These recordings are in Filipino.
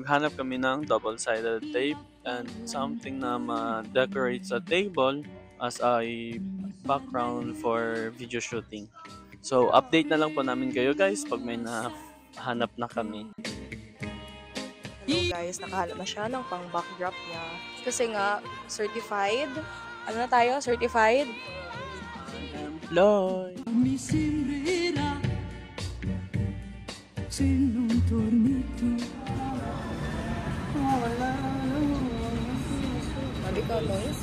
naghanap kami ng double-sided tape and something na ma-decorate sa table as a background for video shooting. So, update na lang po namin kayo guys pag may nahanap na kami. Hello guys, nakahanap na siya ng pang backdrop niya. Kasi nga, certified. Ano na tayo? Certified? Employ! Sabi ko, noise?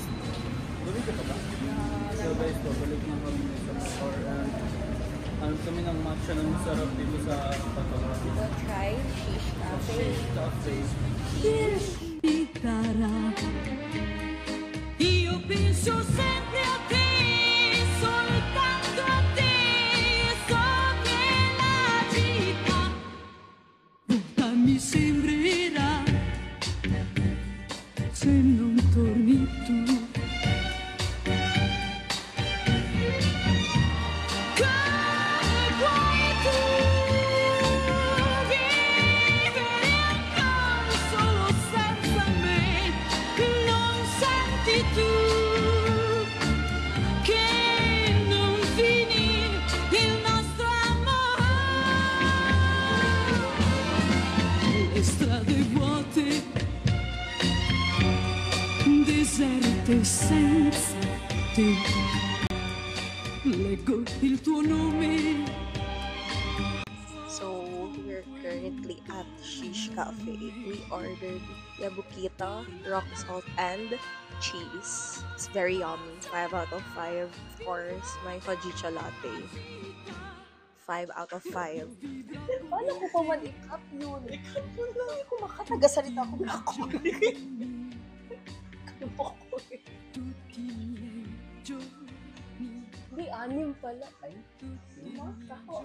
So guys, babalik na kami sa store and kami ng matcha ng sarap dito sa Patawa. We'll try Shish Cafe. Io penso sempre a te, soltanto a te, so che la città brutta mi sembrerà se non torni tu. Come puoi tu vivere ancora solo senza me? Non senti tu che non finì il nostro amore? Le strade vuote, deserte senza te. Leggo il tuo nome. So, we're currently at Shish Cafe. We ordered yabukita, rock salt, and cheese. It's very yummy. 5 out of 5. Of course, my fajicha latte. 5 out of 5. Paano ko pa man-i-cut yun? Hindi ko makatagasalita ako na ako. Kalupok ko eh. Hindi, 6 pala. Ay, kako.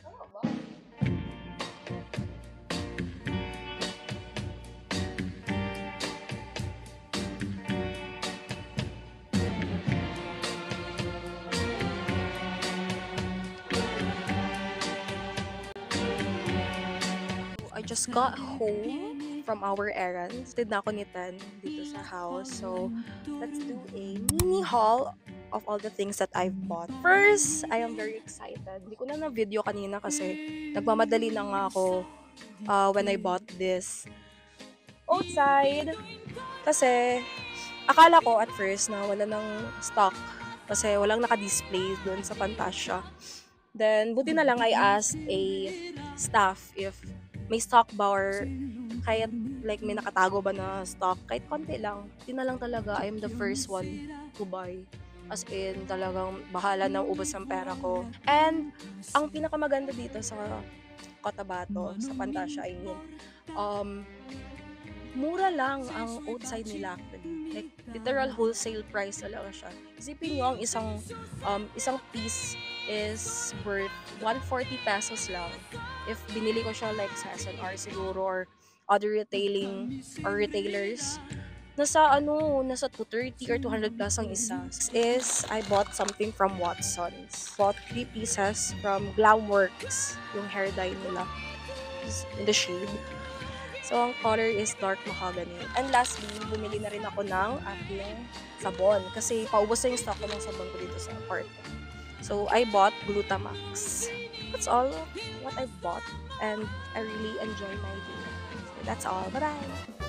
Tama ba? I just got home from our errands. Did na ako ni Tan dito sa house. So, let's do a mini haul of all the things that I've bought. First, I am very excited. Hindi ko na na-video kanina kasi nagmamadali na nga ako when I bought this outside. Kasi, akala ko at first na wala ng stock kasi walang naka-display doon sa Pantasya. Then, buti na lang I asked a staff if may stock ba or kahit like may nakatago ba na stock, kahit konti lang. Di na lang talaga, I am the first one to buy. As in, talagang bahala na ubos ang pera ko. And, ang pinakamaganda dito sa Cotabato, sa Pantasya, I mean, mura lang ang outside nila actually. Like, literal wholesale price talaga siya. Isipin nyo, ang isang piece is worth 140 pesos lang. If binili ko siya like sa SNR siguro or other retailing or retailers, nasa 230 or 200 plus ang isa. Is I bought something from Watsons. Bought 3 pieces from Glamworks, yung hair dye nila. In the shade. So, ang color is dark mahogany. And lastly, bumili na rin ako ng aking sabon. Kasi paubos na yung stock ko ng sabon ko dito sa apartment. So, I bought Glutamax. That's all what I bought. And I really enjoy my day. So, that's all. Bye-bye!